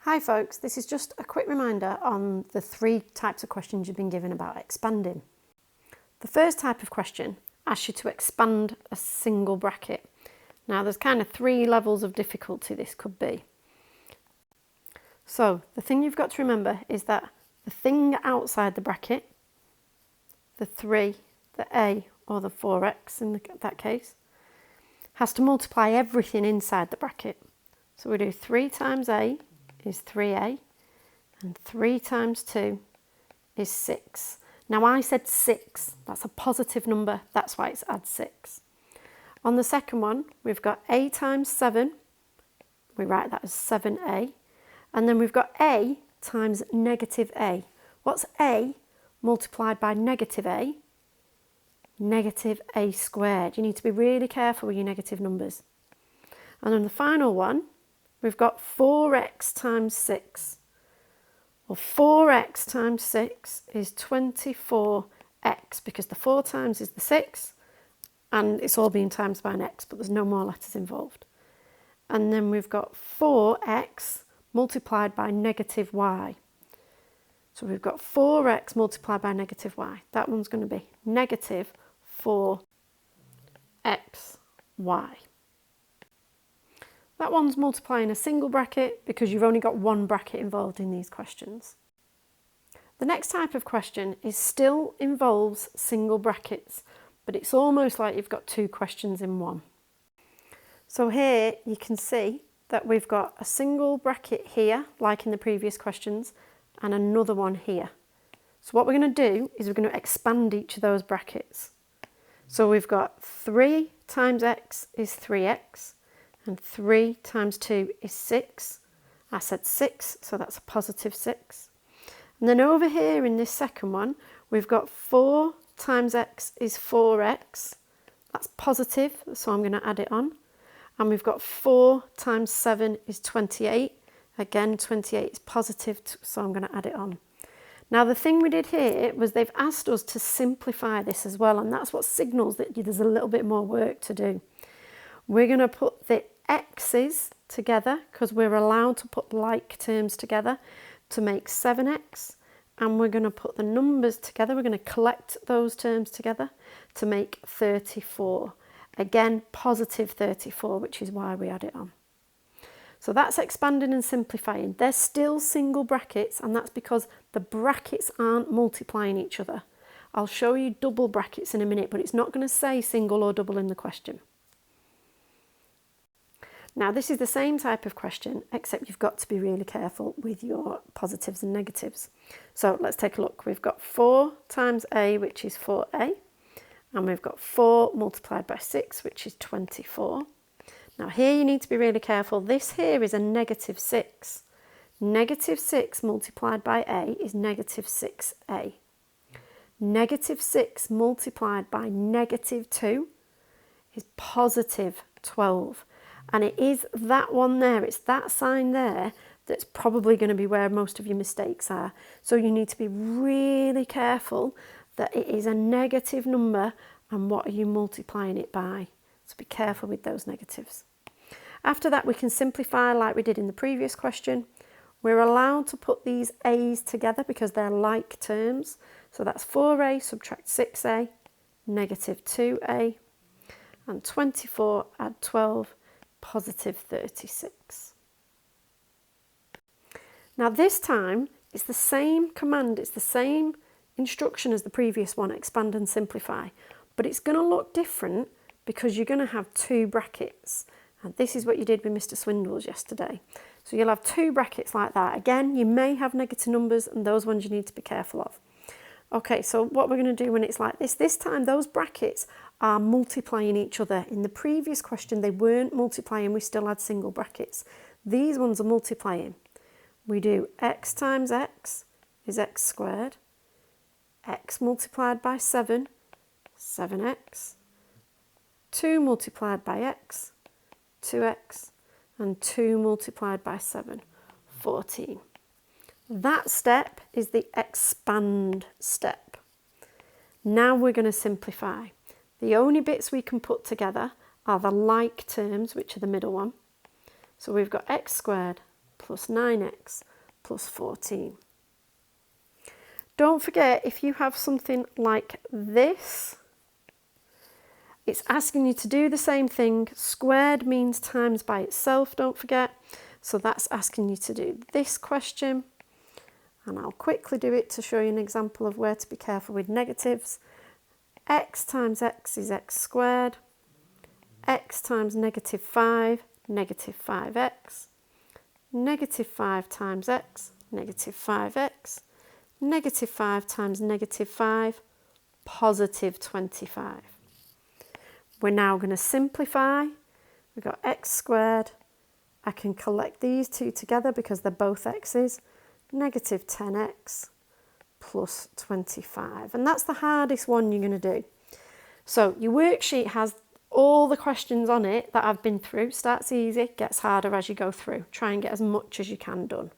Hi folks, this is just a quick reminder on the 3 types of questions you've been given about expanding. The first type of question asks you to expand a single bracket. Now there's kind of 3 levels of difficulty this could be. So the thing you've got to remember is that the thing outside the bracket, the 3, the a or the 4x in that case, has to multiply everything inside the bracket. So we do 3 times a is 3a, and 3 times 2 is 6. Now I said 6, that's a positive number, that's why it's add 6. On the second one, we've got a times 7, we write that as 7a, and then we've got a times negative a. What's a multiplied by negative a? Negative a squared. You need to be really careful with your negative numbers. And then the final one, we've got 4x times 6. Well, 4x times 6 is 24x, because the 4 times is the 6, and it's all being times by an x, but there's no more letters involved. And then we've got 4x multiplied by negative y. So we've got 4x multiplied by negative y. That one's going to be negative 4xy. That one's multiplying a single bracket because you've only got one bracket involved in these questions. The next type of question still involves single brackets, but it's almost like you've got 2 questions in one. So here you can see that we've got a single bracket here, like in the previous questions, and another one here. So what we're going to do is we're going to expand each of those brackets. So we've got 3 times x is 3x, and 3 times 2 is 6. I said 6, so that's a positive 6. And then over here in this second one, we've got 4 times x is 4x. That's positive, so I'm going to add it on. And we've got 4 times 7 is 28. Again, 28 is positive, so I'm going to add it on. Now the thing we did here was they've asked us to simplify this as well, and that's what signals that there's a little bit more work to do. We're going to put the x's together because we're allowed to put like terms together to make 7x, and we're going to put the numbers together, we're going to collect those terms together to make 34. Again, positive 34, which is why we add it on. So that's expanding and simplifying. They're still single brackets, and that's because the brackets aren't multiplying each other. I'll show you double brackets in a minute, but it's not going to say single or double in the question. Now this is the same type of question, except you've got to be really careful with your positives and negatives. So let's take a look. We've got 4 times a, which is 4a, and we've got 4 multiplied by 6, which is 24. Now here you need to be really careful. This here is a negative 6. Negative 6 multiplied by a is negative 6a. Negative 6 multiplied by negative 2 is positive 12. And it is that one there, it's that sign there that's probably going to be where most of your mistakes are. So you need to be really careful that it is a negative number and what are you multiplying it by. So be careful with those negatives. After that, we can simplify like we did in the previous question. We're allowed to put these a's together because they're like terms. So that's 4a subtract 6a, negative 2a, and 24 add 12, positive 36. Now this time, it's the same command, it's the same instruction as the previous one, expand and simplify, but it's going to look different because you're going to have 2 brackets. And this is what you did with Mr. Swindles yesterday. So you'll have 2 brackets like that. Again, you may have negative numbers, and those ones you need to be careful of. Okay, so what we're going to do when it's like this time those brackets are multiplying each other. In the previous question, they weren't multiplying, we still had single brackets. These ones are multiplying. We do x times x is x squared, x multiplied by 7, 7x, 2 multiplied by x, 2x, and 2 multiplied by 7, 14. That step is the expand step. Now we're going to simplify. The only bits we can put together are the like terms, which are the middle one. So we've got x squared plus 9x plus 14. Don't forget, if you have something like this, it's asking you to do the same thing. Squared means times by itself, don't forget. So that's asking you to do this question. And I'll quickly do it to show you an example of where to be careful with negatives. X times x is x squared. X times negative 5, negative 5x. Negative 5 times x, negative 5x. Negative 5 times negative 5, positive 25. We're now going to simplify. We've got x squared. I can collect these two together because they're both x's. Negative 10x plus 25. And that's the hardest one you're going to do. So your worksheet has all the questions on it that I've been through. Starts easy, gets harder as you go through. Try and get as much as you can done.